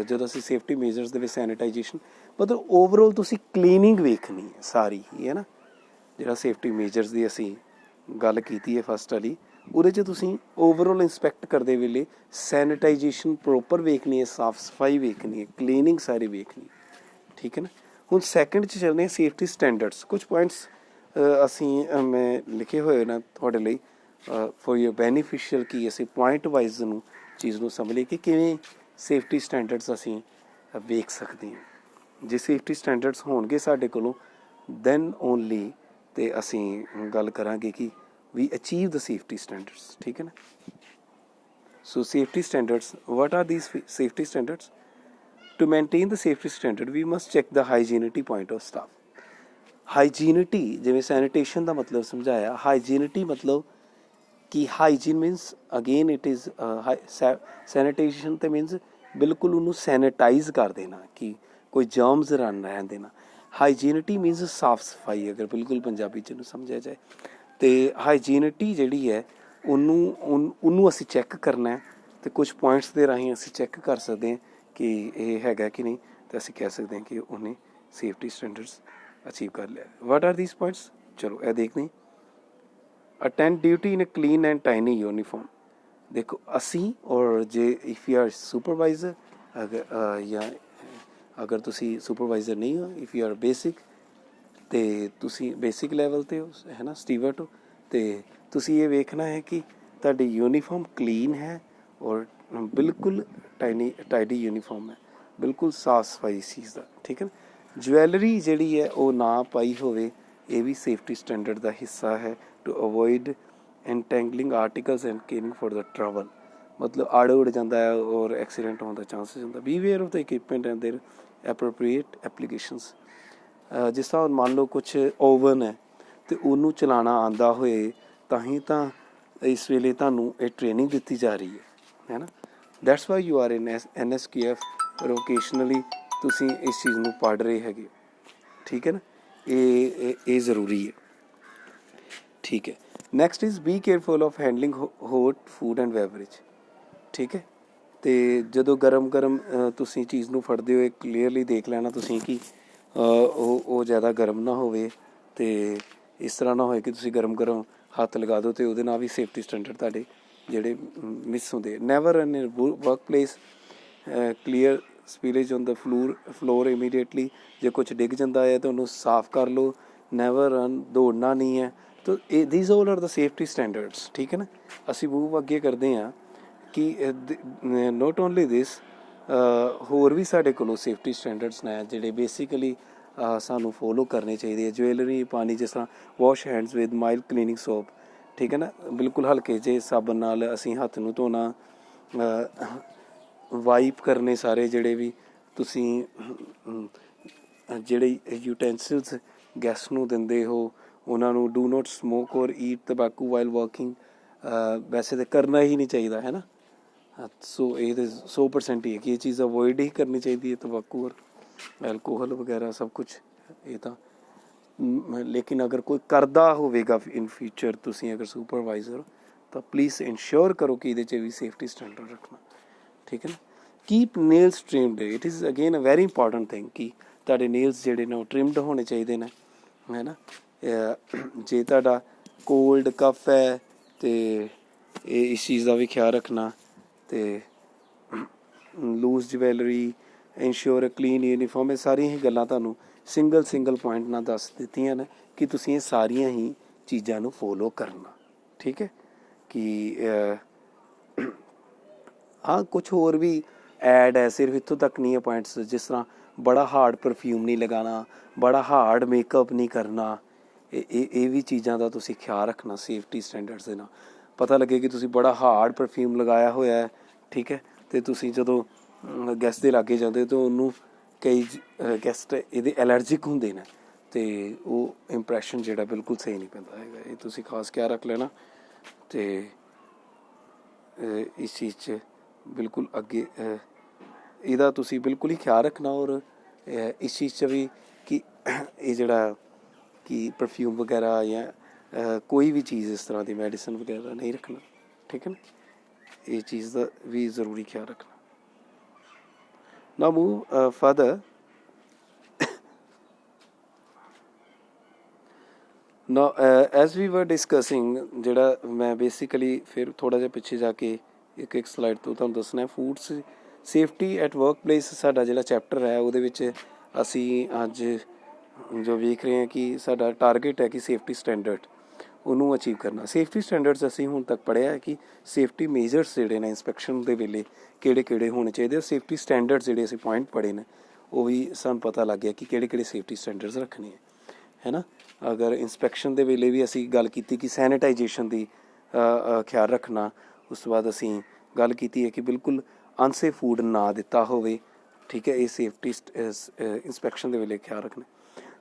ਜਦੋਂ ਅਸੀਂ ਸੇਫਟੀ ਮੇਜਰਸ ਦੇ ਵਿੱਚ ਸੈਨੀਟਾਈਜੇਸ਼ਨ, ਮਤਲਬ ਓਵਰਆਲ ਤੁਸੀਂ ਕਲੀਨਿੰਗ ਵੇਖਣੀ ਹੈ ਸਾਰੀ ਹੀ, ਹੈ ਨਾ। ਜਿਹੜਾ ਸੇਫਟੀ ਮੇਜਰਸ ਦੀ ਅਸੀਂ ਗੱਲ ਕੀਤੀ ਹੈ ਫਸਟ ਵਾਲੀ, ਉਹਦੇ 'ਚ ਤੁਸੀਂ ਓਵਰਆਲ ਇੰਸਪੈਕਟ ਕਰਦੇ ਵੇਲੇ ਸੈਨੀਟਾਈਜੇਸ਼ਨ ਪ੍ਰੋਪਰ ਵੇਖਣੀ ਹੈ, ਸਾਫ਼ ਸਫਾਈ ਵੇਖਣੀ ਹੈ, ਕਲੀਨਿੰਗ ਸਾਰੀ ਵੇਖਣੀ, ਠੀਕ ਹੈ ਨਾ। ਹੁਣ ਸੈਕਿੰਡ 'ਚ ਚੱਲਦੇ ਹਾਂ ਸੇਫਟੀ ਸਟੈਂਡਰਡਸ। ਕੁਝ ਪੁਆਇੰਟਸ ਅਸੀਂ ਮੈਂ ਲਿਖੇ ਹੋਏ ਨੇ ਤੁਹਾਡੇ ਲਈ ਫॉर योर ਬੈਨੀਫਿਸ਼ੀਅਲ, ਕਿ ਅਸੀਂ ਪੁਆਇੰਟ ਵਾਈਜ਼ ਨੂੰ ਚੀਜ਼ ਨੂੰ ਸਮਝ ਲਈਏ ਕਿ ਕਿਵੇਂ ਸੇਫਟੀ ਸਟੈਂਡਰਡਸ ਅਸੀਂ ਵੇਖ ਸਕਦੇ ਹਾਂ। ਜੇ ਸੇਫਟੀ ਸਟੈਂਡਰਡਸ ਹੋਣਗੇ ਸਾਡੇ ਕੋਲੋਂ ਦੈਨ ਓਨਲੀ ਤੇ ਅਸੀਂ ਗੱਲ ਕਰਾਂਗੇ ਕਿ we achieve the safety standards, ਠੀਕ ਹੈ ਨਾ। So safety standards, what are these safety standards? To maintain the safety standard, we must check the hygienity point of staff. ਹਾਈਜੀਨਿਟੀ, ਜਿਵੇਂ ਸੈਨੀਟੇਸ਼ਨ ਦਾ ਮਤਲਬ ਸਮਝਾਇਆ, ਹਾਈਜੀਨਿਟੀ ਮਤਲਬ ਕਿ hygiene means again it is sanitation ਤੇ means ਬਿਲਕੁਲ ਉਹਨੂੰ ਸੈਨੀਟਾਈਜ਼ ਕਰ ਦੇਣਾ, ਕਿ ਕੋਈ ਜਰਮਸ ਰਹਿਣ ਦੇਣਾ। ਹਾਈਜੀਨਿਟੀ ਮੀਨਸ ਸਾਫ ਸਫਾਈ, ਅਗਰ ਬਿਲਕੁਲ ਪੰਜਾਬੀ 'ਚ ਇਹਨੂੰ ਸਮਝਿਆ ਜਾਏ। ਅਤੇ ਹਾਈਜੀਨਿਟੀ ਜਿਹੜੀ ਹੈ ਉਹਨੂੰ ਅਸੀਂ ਚੈੱਕ ਕਰਨਾ, ਅਤੇ ਕੁਛ ਪੁਆਇੰਟਸ ਦੇ ਰਾਹੀਂ ਅਸੀਂ ਚੈੱਕ ਕਰ ਸਕਦੇ ਹਾਂ ਕਿ ਇਹ ਹੈਗਾ ਕਿ ਨਹੀਂ, ਤਾਂ ਅਸੀਂ ਕਹਿ ਸਕਦੇ ਹਾਂ ਕਿ ਉਹਨੇ ਸੇਫਟੀ ਸਟੈਂਡਰਡਸ ਅਚੀਵ ਕਰ ਲਿਆ। What are these points? ਚਲੋ ਇਹ ਦੇਖਦੇ। Attend duty in a clean and tidy uniform. ਦੇਖੋ ਅਸੀਂ ਔਰ ਜੇ ਇਫ ਯੂ ਆਰ ਸੁਪਰਵਾਈਜ਼ਰ, ਅਗਰ ਤੁਸੀਂ ਸੁਪਰਵਾਈਜ਼ਰ ਨਹੀਂ ਹੋ, ਇਫ ਯੂ ਆਰ ਬੇਸਿਕ, ਅਤੇ ਤੁਸੀਂ ਬੇਸਿਕ ਲੈਵਲ 'ਤੇ ਹੋ, ਹੈ ਨਾ, ਸਟੀਵਰਟ ਹੋ, ਅਤੇ ਤੁਸੀਂ ਇਹ ਵੇਖਣਾ ਹੈ ਕਿ ਤੁਹਾਡੀ ਯੂਨੀਫਾਰਮ ਕਲੀਨ ਹੈ ਔਰ ਬਿਲਕੁਲ ਟਾਈਡੀ ਯੂਨੀਫਾਰਮ ਹੈ, ਬਿਲਕੁਲ ਸਾਫ ਸਫਾਈ ਇਸ ਚੀਜ਼ ਦਾ, ਠੀਕ ਹੈ ਨਾ। ਜਵੈਲਰੀ ਜਿਹੜੀ ਹੈ ਉਹ ਨਾ ਪਾਈ ਹੋਵੇ, ਇਹ ਵੀ ਸੇਫਟੀ ਸਟੈਂਡਰਡ ਦਾ ਹਿੱਸਾ ਹੈ। To avoid entangling articles and caring for the travel, ਮਤਲਬ ਆੜ ਉੜ ਜਾਂਦਾ ਹੈ ਔਰ ਐਕਸੀਡੈਂਟ ਹੋਣ ਦਾ ਚਾਂਸਿਸ ਹੁੰਦਾ। Beware of the equipment and their appropriate applications. ਜਿਸ ਤਰ੍ਹਾਂ ਮੰਨ ਲਓ ਕੁਛ ਓਵਨ ਹੈ ਅਤੇ ਉਹਨੂੰ ਚਲਾਉਣਾ ਆਉਂਦਾ ਹੋਏ, ਤਾਂ ਹੀ ਤਾਂ ਇਸ ਵੇਲੇ ਤੁਹਾਨੂੰ ਇਹ ਟ੍ਰੇਨਿੰਗ ਦਿੱਤੀ ਜਾ ਰਹੀ ਹੈ ਨਾ। That's why you are in NSQF, ਪਰ ਓਕੇਸ਼ਨਲੀ ਤੁਸੀਂ ਇਸ ਚੀਜ਼ ਨੂੰ ਪੜ੍ਹ ਰਹੇ ਹੈਗੇ, ਠੀਕ ਹੈ ਨਾ। ਇਹ ਜ਼ਰੂਰੀ ਹੈ, ਠੀਕ ਹੈ। Next is be careful of handling hot food and beverage, ਠੀਕ ਹੈ। ਅਤੇ ਜਦੋਂ ਗਰਮ ਤੁਸੀਂ ਚੀਜ਼ ਨੂੰ ਫੜਦੇ ਹੋ, ਕਲੀਅਰਲੀ ਦੇਖ ਲੈਣਾ ਤੁਸੀਂ ਕਿ ਉਹ ਜ਼ਿਆਦਾ ਗਰਮ ਨਾ ਹੋਵੇ, ਅਤੇ ਇਸ ਤਰ੍ਹਾਂ ਨਾ ਹੋਏ ਕਿ ਤੁਸੀਂ ਗਰਮ ਹੱਥ ਲਗਾ ਦਿਓ ਅਤੇ ਉਹਦੇ ਨਾਲ ਵੀ ਸੇਫਟੀ ਸਟੈਂਡਰਡ ਤੁਹਾਡੇ ਜਿਹੜੇ ਮਿਸ ਹੁੰਦੇ। Never run in work place clear spillage on the floor immediately. ਜੇ ਕੁਛ ਡਿੱਗ ਜਾਂਦਾ ਹੈ ਤਾਂ ਉਹਨੂੰ ਸਾਫ਼ ਕਰ ਲਓ। ਨੈਵਰ ਰਨ, ਦੌੜਨਾ ਨਹੀਂ ਹੈ। ਤਾਂ these all are the safety standards, ਠੀਕ ਹੈ ਨਾ। ਅਸੀਂ ਮੂਵ ਅੱਗੇ ਕਰਦੇ ਹਾਂ ਕਿ ਨੋਟ ਓਨਲੀ ਦਿਸ, ਹੋਰ ਵੀ ਸਾਡੇ ਕੋਲੋਂ ਸੇਫਟੀ ਸਟੈਂਡਰਡਸ ਨੇ ਜਿਹੜੇ ਬੇਸਿਕਲੀ ਸਾਨੂੰ ਫੋਲੋ ਕਰਨੇ ਚਾਹੀਦੇ ਆ। ਜੁਐਲਰੀ ਪਾਣੀ, ਜਿਸ ਤਰ੍ਹਾਂ wash hands with mild cleaning soap, ਠੀਕ ਹੈ ਨਾ, ਬਿਲਕੁਲ ਹਲਕੇ ਜਿਹੇ ਸਾਬਣ ਨਾਲ ਅਸੀਂ ਹੱਥ ਨੂੰ ਧੋਣਾ। ਵਾਈਪ ਕਰਨੇ ਸਾਰੇ ਜਿਹੜੇ ਵੀ ਤੁਸੀਂ ਜਿਹੜੇ ਯੂਟੈਂਸਿਲਸ ਗੈਸਟ ਨੂੰ ਦਿੰਦੇ ਹੋ ਉਹਨਾਂ ਨੂੰ। ਡੂ ਨੋਟ ਸਮੋਕ ਔਰ ਈਟ ਤੰਬਾਕੂ ਵਾਈਲ ਵਰਕਿੰਗ, ਵੈਸੇ ਤਾਂ ਕਰਨਾ ਹੀ ਨਹੀਂ ਚਾਹੀਦਾ, ਹੈ ਨਾ। ਸੋ ਇਹ ਤਾਂ 100% ਹੀ ਹੈ ਕਿ ਇਹ ਚੀਜ਼ ਅਵੋਇਡ ਹੀ ਕਰਨੀ ਚਾਹੀਦੀ ਹੈ, ਤੰਬਾਕੂ ਔਰ ਐਲਕੋਹਲ ਵਗੈਰਾ ਸਭ ਕੁਛ ਇਹ ਤਾਂ। ਲੇਕਿਨ ਅਗਰ ਕੋਈ ਕਰਦਾ ਹੋਵੇਗਾ ਇਨ ਫਿਊਚਰ, ਤੁਸੀਂ ਅਗਰ ਸੁਪਰਵਾਈਜ਼ਰ, ਤਾਂ ਪਲੀਜ਼ ਇਨਸ਼ੋਰ ਕਰੋ ਕਿ ਇਹਦੇ 'ਚ ਵੀ ਸੇਫਟੀ ਸਟੈਂਡਰਡ ਰੱਖਣਾ, ਠੀਕ ਹੈ ਨਾ। Keep nails trimmed, it is again a very important thing ਕਿ ਤੁਹਾਡੇ ਨੇਲਸ ਜਿਹੜੇ ਨੇ ਉਹ ਟ੍ਰਿਮਡ ਹੋਣੇ ਚਾਹੀਦੇ ਨੇ, ਹੈ ਨਾ। ਜੇ ਤੁਹਾਡਾ ਕੋਲਡ ਕਫ ਹੈ ਅਤੇ ਇਸ ਚੀਜ਼ ਦਾ ਵੀ ਖਿਆਲ ਰੱਖਣਾ। ਅਤੇ loose jewellery, insure clean uniform, ਇਹ ਸਾਰੀਆਂ ਹੀ ਗੱਲਾਂ ਤੁਹਾਨੂੰ ਸਿੰਗਲ ਪੁਆਇੰਟ ਨਾਲ ਦੱਸ ਦਿੱਤੀਆਂ ਨੇ ਕਿ ਤੁਸੀਂ ਇਹ ਸਾਰੀਆਂ ਹੀ ਚੀਜ਼ਾਂ ਨੂੰ ਫੋਲੋ ਕਰਨਾ, ਠੀਕ ਹੈ। ਕਿ ਹਾਂ ਕੁਛ ਹੋਰ ਵੀ ਐਡ ਹੈ, ਸਿਰਫ ਇੱਥੋਂ ਤੱਕ ਨਹੀਂ ਹੈ ਪੁਆਇੰਟਸ। ਜਿਸ ਤਰ੍ਹਾਂ ਬੜਾ ਹਾਰਡ ਪਰਫਿਊਮ ਨਹੀਂ ਲਗਾਉਣਾ, ਬੜਾ ਹਾਰਡ ਮੇਕਅਪ ਨਹੀਂ ਕਰਨਾ। ਇਹ ਵੀ ਚੀਜ਼ਾਂ ਦਾ ਤੁਸੀਂ ਖਿਆਲ ਰੱਖਣਾ ਸੇਫਟੀ ਸਟੈਂਡਰਡਸ ਦੇ ਨਾਲ। ਪਤਾ ਲੱਗੇ ਕਿ ਤੁਸੀਂ ਬੜਾ ਹਾਰਡ ਪਰਫਿਊਮ ਲਗਾਇਆ ਹੋਇਆ ਹੈ, ਠੀਕ ਹੈ, ਅਤੇ ਤੁਸੀਂ ਜਦੋਂ ਗੈਸਟ ਦੇ ਲਾਗੇ ਜਾਂਦੇ ਤਾਂ ਉਹਨੂੰ ਕਈ ਗੈਸਟ ਇਹਦੇ ਐਲਰਜਿਕ ਹੁੰਦੇ ਨੇ, ਅਤੇ ਉਹ ਇੰਪਰੈਸ਼ਨ ਜਿਹੜਾ ਬਿਲਕੁਲ ਸਹੀ ਨਹੀਂ ਪੈਂਦਾ ਹੈਗਾ। ਇਹ ਤੁਸੀਂ ਖਾਸ ਖਿਆਲ ਰੱਖ ਲੈਣਾ। ਅਤੇ ਇਸ ਚੀਜ਼ 'ਚ ਬਿਲਕੁਲ ਅੱਗੇ ਇਹਦਾ ਤੁਸੀਂ ਬਿਲਕੁਲ ਹੀ ਖਿਆਲ ਰੱਖਣਾ। ਔਰ ਇਸ ਚੀਜ਼ 'ਚ ਵੀ ਕਿ ਇਹ ਜਿਹੜਾ ਕਿ ਪਰਫਿਊਮ ਵਗੈਰਾ ਜਾਂ ਕੋਈ ਵੀ ਚੀਜ਼ ਇਸ ਤਰ੍ਹਾਂ ਦੀ ਮੈਡੀਸਨ ਵਗੈਰਾ ਨਹੀਂ ਰੱਖਣਾ, ਠੀਕ ਹੈ ਨਾ। ਇਹ ਚੀਜ਼ ਦਾ ਵੀ ਜ਼ਰੂਰੀ ਖਿਆਲ ਰੱਖਣਾ। ਨਾ ਮੂਵ ਫਰਦਰ। ਨਾ ਐਜ਼ ਵੀ ਵਰ ਡਿਸਕਸਿੰਗ, ਜਿਹੜਾ ਮੈਂ ਬੇਸਿਕਲੀ ਫਿਰ ਥੋੜ੍ਹਾ ਜਿਹਾ ਪਿੱਛੇ ਜਾ ਕੇ ਇੱਕ ਸਲਾਈਡ ਤੋਂ ਤੁਹਾਨੂੰ ਦੱਸਣਾ। Foods safety at work place ਸਾਡਾ ਜਿਹੜਾ ਚੈਪਟਰ ਹੈ ਉਹਦੇ ਵਿੱਚ ਅਸੀਂ ਅੱਜ ਜੋ ਵੇਖ ਰਹੇ ਹਾਂ ਕਿ ਸਾਡਾ ਟਾਰਗੇਟ ਹੈ ਕਿ ਸੇਫਟੀ ਸਟੈਂਡਰਡ ਉਹਨੂੰ ਅਚੀਵ ਕਰਨਾ। ਸੇਫਟੀ ਸਟੈਂਡਰਡਸ ਅਸੀਂ ਹੁਣ ਤੱਕ ਪੜ੍ਹਿਆ ਹੈ ਕਿ ਸੇਫਟੀ ਮੇਜਰਸ ਜਿਹੜੇ ਨੇ ਇੰਸਪੈਕਸ਼ਨ ਦੇ ਵੇਲੇ ਕਿਹੜੇ ਕਿਹੜੇ ਹੋਣੇ ਚਾਹੀਦੇ, ਔਰ ਸੇਫਟੀ ਸਟੈਂਡਰਡਸ ਜਿਹੜੇ ਅਸੀਂ ਪੁਆਇੰਟ ਪੜ੍ਹੇ ਨੇ ਉਹ ਵੀ ਸਾਨੂੰ ਪਤਾ ਲੱਗ ਗਿਆ ਕਿ ਕਿਹੜੇ ਕਿਹੜੇ ਸੇਫਟੀ ਸਟੈਂਡਰਡਸ ਰੱਖਣੇ ਹੈ ਨਾ। ਅਗਰ ਇੰਸਪੈਕਸ਼ਨ ਦੇ ਵੇਲੇ ਵੀ ਅਸੀਂ ਗੱਲ ਕੀਤੀ ਕਿ ਸੈਨੀਟਾਈਜੇਸ਼ਨ ਦੀ ਖਿਆਲ ਰੱਖਣਾ, ਉਸ ਤੋਂ ਬਾਅਦ ਅਸੀਂ ਗੱਲ ਕੀਤੀ ਹੈ ਕਿ ਬਿਲਕੁਲ ਅਨਸੇਫ ਫੂਡ ਨਾ ਦਿੱਤਾ ਹੋਵੇ, ਠੀਕ ਹੈ। ਇਹ ਸੇਫਟੀ ਇੰਸਪੈਕਸ਼ਨ ਦੇ ਵੇਲੇ ਖਿਆਲ ਰੱਖਣਾ।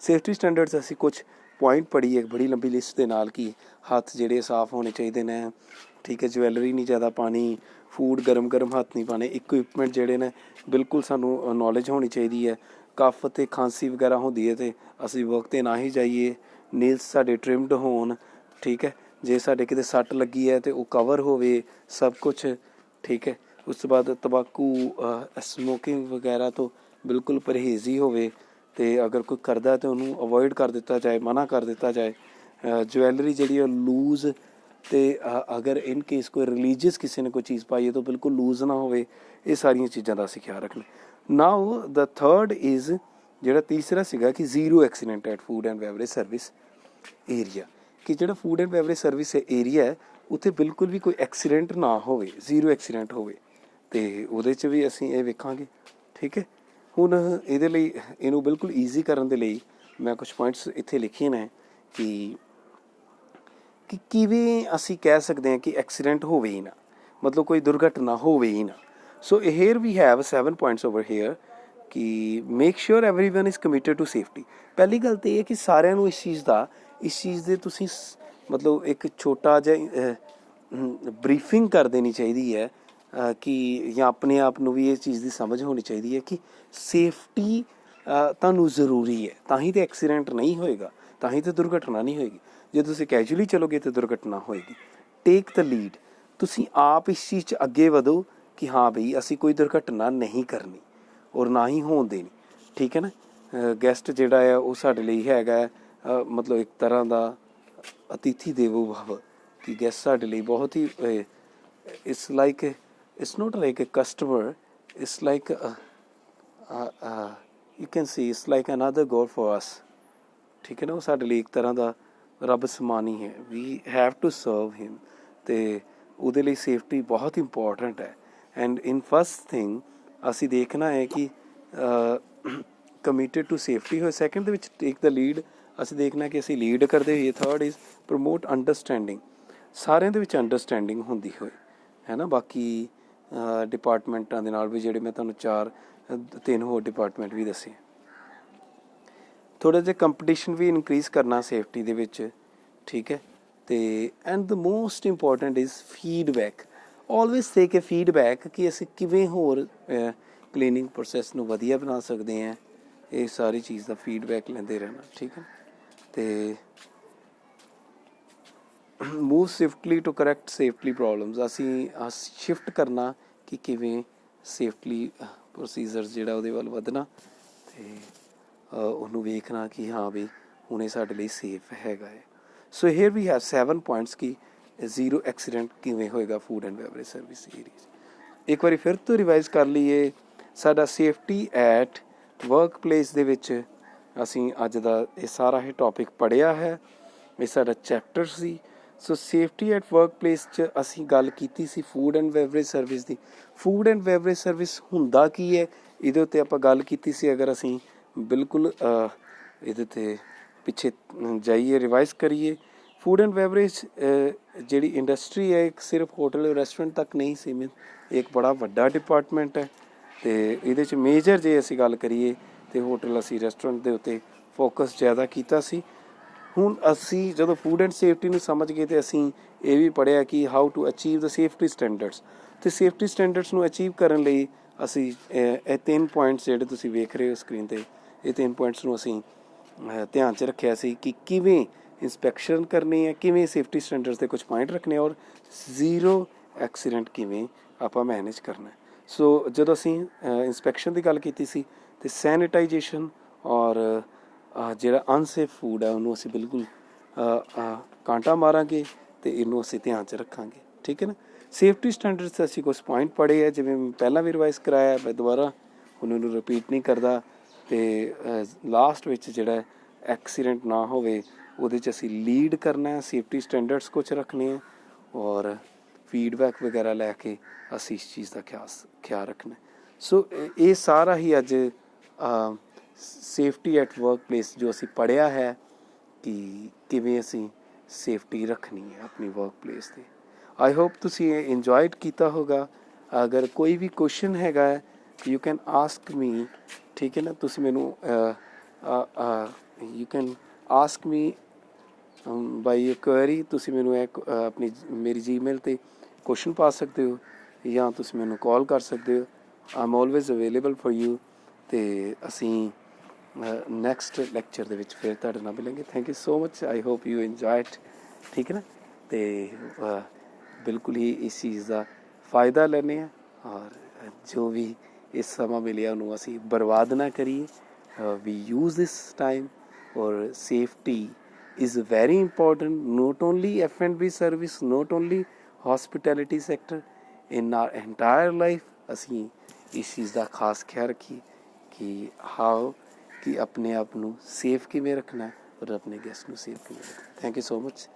ਸੇਫਟੀ ਸਟੈਂਡਰਡਸ ਅਸੀਂ ਕੁਛ ਪੁਆਇੰਟ ਪੜ੍ਹੀ ਹੈ ਬੜੀ ਲੰਬੀ ਲਿਸਟ ਦੇ ਨਾਲ ਕਿ ਹੱਥ ਜਿਹੜੇ ਸਾਫ਼ ਹੋਣੇ ਚਾਹੀਦੇ ਨੇ, ਠੀਕ ਹੈ। ਜਵੈਲਰੀ ਨਹੀਂ ਜ਼ਿਆਦਾ ਪਾਣੀ, ਫੂਡ ਗਰਮ ਹੱਥ ਨਹੀਂ ਪਾਣੇ, ਇਕਵਿਪਮੈਂਟ ਜਿਹੜੇ ਨੇ ਬਿਲਕੁਲ ਸਾਨੂੰ ਨੌਲੇਜ ਹੋਣੀ ਚਾਹੀਦੀ ਹੈ। ਕਫ ਅਤੇ ਖਾਂਸੀ ਵਗੈਰਾ ਹੁੰਦੀ ਹੈ ਅਤੇ ਅਸੀਂ ਵਰਕ 'ਤੇ ਨਾ ਹੀ ਜਾਈਏ। ਨੇਲਸ ਸਾਡੇ ਟ੍ਰਿਮਡ ਹੋਣ, ਠੀਕ ਹੈ। ਜੇ ਸਾਡੇ ਕਿਤੇ ਸੱਟ ਲੱਗੀ ਹੈ ਅਤੇ ਉਹ ਕਵਰ ਹੋਵੇ ਸਭ ਕੁਛ, ਠੀਕ ਹੈ। ਉਸ ਤੋਂ ਬਾਅਦ ਤੰਬਾਕੂ ਸਮੋਕਿੰਗ ਵਗੈਰਾ ਤੋਂ ਬਿਲਕੁਲ ਪਰਹੇਜ਼ ਹੀ ਹੋਵੇ, ਅਤੇ ਅਗਰ ਕੋਈ ਕਰਦਾ ਤਾਂ ਉਹਨੂੰ ਅਵੋਇਡ ਕਰ ਦਿੱਤਾ ਜਾਏ, ਮਨਾ ਕਰ ਦਿੱਤਾ ਜਾਏ। ਜਵੈਲਰੀ ਜਿਹੜੀ ਉਹ ਲੂਜ਼, ਅਤੇ ਅਗਰ ਇਨ ਕੇਸ ਕੋਈ ਰਿਲੀਜੀਅਸ ਕਿਸੇ ਨੇ ਕੋਈ ਚੀਜ਼ ਪਾਈ ਹੈ ਤਾਂ ਬਿਲਕੁਲ ਲੂਜ਼ ਨਾ ਹੋਵੇ। ਇਹ ਸਾਰੀਆਂ ਚੀਜ਼ਾਂ ਦਾ ਅਸੀਂ ਖਿਆਲ ਰੱਖਣਾ। ਨਾਓ ਦ ਥਰਡ ਇਜ਼, ਜਿਹੜਾ ਤੀਸਰਾ ਸੀਗਾ ਕਿ zero accident at food and beverage service area, ਕਿ ਜਿਹੜਾ food and beverage service area ਹੈ ਉੱਥੇ ਬਿਲਕੁਲ ਵੀ ਕੋਈ ਐਕਸੀਡੈਂਟ ਨਾ ਹੋਵੇ, ਜ਼ੀਰੋ ਐਕਸੀਡੈਂਟ ਹੋਵੇ, ਅਤੇ ਉਹਦੇ 'ਚ ਵੀ ਅਸੀਂ ਇਹ ਵੇਖਾਂਗੇ, ਠੀਕ ਹੈ। ਹੁਣ ਇਹਦੇ ਲਈ ਇਹਨੂੰ ਬਿਲਕੁਲ ਈਜ਼ੀ ਕਰਨ ਦੇ ਲਈ ਮੈਂ ਕੁਛ ਪੁਆਇੰਟਸ ਇੱਥੇ ਲਿਖੇ ਨੇ ਕਿ ਕਿਵੇਂ ਅਸੀਂ ਕਹਿ ਸਕਦੇ ਹਾਂ ਕਿ ਐਕਸੀਡੈਂਟ ਹੋਵੇ ਹੀ ਨਾ, ਮਤਲਬ ਕੋਈ ਦੁਰਘਟਨਾ ਹੋਵੇ ਹੀ ਨਾ। So here we have 7 points over here ਕਿ make sure everyone is committed to safety. ਪਹਿਲੀ ਗੱਲ ਤਾਂ ਇਹ ਹੈ ਕਿ ਸਾਰਿਆਂ ਨੂੰ ਇਸ ਚੀਜ਼ ਦੇ ਤੁਸੀਂ ਮਤਲਬ ਇੱਕ ਛੋਟਾ ਜਿਹਾ ਬਰੀਫਿੰਗ ਕਰ ਦੇਣੀ ਚਾਹੀਦੀ ਹੈ ਕਿ ਜਾਂ ਆਪਣੇ ਆਪ ਨੂੰ ਵੀ ਇਹ ਚੀਜ਼ ਦੀ ਸਮਝ ਹੋਣੀ ਚਾਹੀਦੀ ਹੈ ਕਿ ਸੇਫਟੀ ਤੁਹਾਨੂੰ ਜ਼ਰੂਰੀ ਹੈ, ਤਾਂ ਹੀ ਤਾਂ ਐਕਸੀਡੈਂਟ ਨਹੀਂ ਹੋਏਗਾ, ਤਾਂ ਹੀ ਤਾਂ ਦੁਰਘਟਨਾ ਨਹੀਂ ਹੋਏਗੀ। ਜੇ ਤੁਸੀਂ ਕੈਜੂਅਲੀ ਚਲੋਗੇ ਤਾਂ ਦੁਰਘਟਨਾ ਹੋਏਗੀ। ਟੇਕ ਦ ਲੀਡ, ਤੁਸੀਂ ਆਪ ਇਸ ਚੀਜ਼ 'ਚ ਅੱਗੇ ਵਧੋ ਕਿ ਹਾਂ ਬਈ ਅਸੀਂ ਕੋਈ ਦੁਰਘਟਨਾ ਨਹੀਂ ਕਰਨੀ ਔਰ ਨਾ ਹੀ ਹੋਣ ਦੇਣੀ, ਠੀਕ ਹੈ ਨਾ। ਗੈਸਟ ਜਿਹੜਾ ਹੈ ਉਹ ਸਾਡੇ ਲਈ ਹੈਗਾ ਮਤਲਬ ਇੱਕ ਤਰ੍ਹਾਂ ਦਾ ਅਤਿਥੀ ਦੇਵੋ ਭਵ, ਕਿ ਗੈਸਟ ਸਾਡੇ ਲਈ ਬਹੁਤ ਹੀ it's like it's not like a customer, it's like you can see it's like another god for us, ਠੀਕ ਹੈ ਨਾ। ਉਹ ਸਾਡੇ ਲਈ ਇੱਕ ਤਰ੍ਹਾਂ ਦਾ ਰੱਬ ਸਮਾਨ ਹੀ ਹੈ। ਵੀ ਹੈਵ ਟੂ ਸਰਵ ਹਿਮ, ਅਤੇ ਉਹਦੇ ਲਈ ਸੇਫਟੀ ਬਹੁਤ ਇੰਪੋਰਟੈਂਟ ਹੈ। ਐਂਡ ਇਨ ਫਸਟ ਥਿੰਗ ਅਸੀਂ ਦੇਖਣਾ ਹੈ ਕਿ ਕਮਿਟਡ ਟੂ ਸੇਫਟੀ ਹੋਏ। ਸੈਕਿੰਡ ਦੇ ਵਿੱਚ ਟੇਕ ਦ ਲੀਡ, ਅਸੀਂ ਦੇਖਣਾ ਕਿ ਅਸੀਂ ਲੀਡ ਕਰਦੇ ਹੋਈਏ। ਥਰਡ ਇਜ਼ ਪ੍ਰਮੋਟ ਅੰਡਰਸਟੈਂਡਿੰਗ, ਸਾਰਿਆਂ ਦੇ ਵਿੱਚ ਅੰਡਰਸਟੈਂਡਿੰਗ ਹੁੰਦੀ ਹੋਏ, ਹੈ ਨਾ। ਬਾਕੀ ਡਿਪਾਰਟਮੈਂਟਾਂ ਦੇ ਨਾਲ ਵੀ, ਜਿਹੜੇ ਮੈਂ ਤੁਹਾਨੂੰ 3 ਹੋਰ ਡਿਪਾਰਟਮੈਂਟ ਵੀ ਦੱਸੇ। ਥੋੜ੍ਹਾ ਜਿਹਾ ਕੰਪੀਟੀਸ਼ਨ ਵੀ ਇਨਕਰੀਜ਼ ਕਰਨਾ ਸੇਫਟੀ ਦੇ ਵਿੱਚ, ਠੀਕ ਹੈ। ਅਤੇ and the most important is feedback, always take A feedback ਕਿ ਅਸੀਂ ਕਿਵੇਂ ਹੋਰ ਕਲੀਨਿੰਗ ਪ੍ਰੋਸੈਸ ਨੂੰ ਵਧੀਆ ਬਣਾ ਸਕਦੇ ਹਾਂ। ਇਹ ਸਾਰੀ ਚੀਜ਼ ਦਾ ਫੀਡਬੈਕ ਲੈਂਦੇ ਰਹਿਣਾ, ਠੀਕ ਹੈ। ਅਤੇ move swiftly to correct safety problems, ਅਸੀਂ ਸ਼ਿਫਟ ਕਰਨਾ ਕਿ ਕਿਵੇਂ ਸੇਫਟਲੀ ਪ੍ਰੋਸੀਜਰਸ ਜਿਹੜਾ ਉਹਦੇ ਵੱਲ ਵਧਣਾ, ਅਤੇ ਉਹਨੂੰ ਵੇਖਣਾ ਕਿ ਹਾਂ ਵੀ ਹੁਣ ਇਹ ਸਾਡੇ ਲਈ ਸੇਫ ਹੈਗਾ ਹੈ। ਸੋ ਹੇਅਰ ਵੀ ਹੈਵ 7 ਪੁਆਇੰਟਸ ਕਿ ਜ਼ੀਰੋ ਐਕਸੀਡੈਂਟ ਕਿਵੇਂ ਹੋਏਗਾ food and beverage service area. ਇੱਕ ਵਾਰੀ ਫਿਰ ਤੋਂ ਰਿਵਾਈਜ਼ ਕਰ ਲਈਏ, ਸਾਡਾ ਸੇਫਟੀ ਐਟ ਵਰਕ ਪਲੇਸ ਦੇ ਵਿੱਚ ਅਸੀਂ ਅੱਜ ਦਾ ਇਹ ਸਾਰਾ ਇਹ ਟੌਪਿਕ ਪੜ੍ਹਿਆ ਹੈ, ਇਹ ਸਾਡਾ chapter C. So safety at work place 'ਚ ਅਸੀਂ ਗੱਲ ਕੀਤੀ ਸੀ food and beverage service the. Food and beverage service ਹੁੰਦਾ ਕੀ ਹੈ, ਇਹਦੇ ਉੱਤੇ ਆਪਾਂ ਗੱਲ ਕੀਤੀ ਸੀ। ਅਗਰ ਅਸੀਂ ਬਿਲਕੁਲ ਇਹਦੇ 'ਤੇ ਪਿੱਛੇ ਜਾਈਏ, ਰਿਵਾਈਜ਼ ਕਰੀਏ, ਫੂਡ ਐਂਡ ਬੈਵਰੇਜ ਜਿਹੜੀ ਇੰਡਸਟਰੀ ਹੈ ਇੱਕ ਸਿਰਫ ਹੋਟਲ ਰੈਸਟੋਰੈਂਟ ਤੱਕ ਨਹੀਂ ਸੀਮਿਤ, ਇੱਕ ਬੜਾ ਵੱਡਾ ਡਿਪਾਰਟਮੈਂਟ ਹੈ। ਅਤੇ ਇਹਦੇ 'ਚ ਮੇਜਰ ਜੇ ਅਸੀਂ ਗੱਲ ਕਰੀਏ ਤਾਂ ਹੋਟਲ ਅਸੀਂ ਰੈਸਟੋਰੈਂਟ ਦੇ ਉੱਤੇ ਫੋਕਸ ਜ਼ਿਆਦਾ ਕੀਤਾ ਸੀ। ਹੁਣ ਅਸੀਂ ਜਦੋਂ ਫੂਡ ਐਂਡ ਸੇਫਟੀ ਨੂੰ ਸਮਝ ਗਏ ਤਾਂ ਅਸੀਂ ਇਹ ਵੀ ਪੜ੍ਹਿਆ ਕਿ how to achieve the safety standards, ਅਤੇ ਸੇਫਟੀ ਸਟੈਂਡਰਡਸ ਨੂੰ ਅਚੀਵ ਕਰਨ ਲਈ ਅਸੀਂ ਇਹ 3 ਪੁਆਇੰਟਸ ਜਿਹੜੇ ਤੁਸੀਂ ਵੇਖ ਰਹੇ ਹੋ ਸਕਰੀਨ 'ਤੇ, ਇਹ 3 ਪੁਆਇੰਟਸ ਨੂੰ ਅਸੀਂ ਧਿਆਨ 'ਚ ਰੱਖਿਆ ਸੀ ਕਿ ਕਿਵੇਂ ਇੰਸਪੈਕਸ਼ਨ ਕਰਨੀ ਹੈ, ਕਿਵੇਂ ਸੇਫਟੀ ਸਟੈਂਡਰਡਸ ਦੇ ਕੁਛ ਪੁਆਇੰਟ ਰੱਖਣੇ, ਔਰ ਜ਼ੀਰੋ ਐਕਸੀਡੈਂਟ ਕਿਵੇਂ ਆਪਾਂ ਮੈਨੇਜ ਕਰਨਾ। ਸੋ ਜਦੋਂ ਅਸੀਂ ਇੰਸਪੈਕਸ਼ਨ ਦੀ ਗੱਲ ਕੀਤੀ ਸੀ ਅਤੇ ਸੈਨੀਟਾਈਜੇਸ਼ਨ ਔਰ ਜਿਹੜਾ ਅਨਸੇਫ ਫੂਡ ਹੈ ਉਹਨੂੰ ਅਸੀਂ ਬਿਲਕੁਲ ਕਾਂਟਾ ਮਾਰਾਂਗੇ ਅਤੇ ਇਹਨੂੰ ਅਸੀਂ ਧਿਆਨ 'ਚ ਰੱਖਾਂਗੇ, ਠੀਕ ਹੈ ਨਾ। ਸੇਫਟੀ ਸਟੈਂਡਰਡਸ 'ਤੇ ਅਸੀਂ ਕੁਛ ਪੁਆਇੰਟ ਪੜ੍ਹੇ ਹੈ, ਜਿਵੇਂ ਪਹਿਲਾਂ ਵੀ ਰਿਵਾਈਜ਼ ਕਰਾਇਆ, ਮੈਂ ਦੁਬਾਰਾ ਹੁਣ ਉਹਨੂੰ ਰਿਪੀਟ ਨਹੀਂ ਕਰਦਾ। ਤੇ ਲਾਸਟ ਵਿੱਚ ਜਿਹੜਾ ਐਕਸੀਡੈਂਟ ਨਾ ਹੋਵੇ ਉਹਦੇ 'ਚ ਅਸੀਂ ਲੀਡ ਕਰਨਾ ਹੈ, ਸੇਫਟੀ ਸਟੈਂਡਰਡਸ ਕੁਛ ਰੱਖਣੇ ਹੈ ਔਰ ਫੀਡਬੈਕ ਵਗੈਰਾ ਲੈ ਕੇ ਅਸੀਂ ਇਸ ਚੀਜ਼ ਦਾ ਖਿਆਲ ਰੱਖਣਾ। ਸੋ ਇਹ ਸਾਰਾ ਹੀ ਅੱਜ ਸੇਫਟੀ ਐਟ ਵਰਕ ਪਲੇਸ ਜੋ ਅਸੀਂ ਪੜ੍ਹਿਆ ਹੈ ਕਿ ਕਿਵੇਂ ਅਸੀਂ ਸੇਫਟੀ ਰੱਖਣੀ ਹੈ ਆਪਣੀ ਵਰਕ ਪਲੇਸ 'ਤੇ। ਆਈ ਹੋਪ ਤੁਸੀਂ ਇਹ ਇੰਜੋਇਡ ਕੀਤਾ ਹੋਗਾ। ਅਗਰ ਕੋਈ ਵੀ ਕੁਐਸਚਨ ਹੈਗਾ ਹੈ ਯੂ ਕੈਨ ਆਸਕ ਮੀ, ਠੀਕ ਹੈ ਨਾ। ਤੁਸੀਂ ਮੈਨੂੰ you can ask me by query. ਤੁਸੀਂ ਮੈਨੂੰ ਆਪਣੀ ਮੇਰੀ ਜੀਮੇਲ 'ਤੇ ਕੁਐਸਚਨ ਪਾ ਸਕਦੇ ਹੋ ਜਾਂ ਤੁਸੀਂ ਮੈਨੂੰ ਕਾਲ ਕਰ ਸਕਦੇ ਹੋ। I am always available for you. ਅਤੇ ਅਸੀਂ ਨੈਕਸਟ ਲੈਕਚਰ ਦੇ ਵਿੱਚ ਫਿਰ ਤੁਹਾਡੇ ਨਾਲ ਮਿਲਾਂਗੇ। Thank you so much. I hope you enjoy it, ਠੀਕ ਹੈ ਨਾ। ਅਤੇ ਬਿਲਕੁਲ ਹੀ ਇਸ ਚੀਜ਼ ਦਾ ਫਾਇਦਾ ਲੈਂਦੇ ਹਾਂ ਔਰ ਜੋ ਵੀ ਇਸ ਸਮਾਂ ਮਿਲਿਆ ਉਹਨੂੰ ਅਸੀਂ ਬਰਬਾਦ ਨਾ ਕਰੀਏ। ਵੀ ਯੂਜ਼ ਦਿਸ ਟਾਈਮ ਔਰ safety is very important, not only F&B service, not only hospitality sector, in our entire life ਅਸੀਂ ਇਸ ਚੀਜ਼ ਦਾ ਖਾਸ ਖਿਆਲ ਰੱਖੀਏ ਕਿ ਕਿ ਆਪਣੇ ਆਪ ਨੂੰ ਸੇਫ ਕਿਵੇਂ ਰੱਖਣਾ ਔਰ ਆਪਣੇ ਗੈਸਟ ਨੂੰ ਸੇਫ ਕਿਵੇਂ ਰੱਖਣਾ। Thank you so much.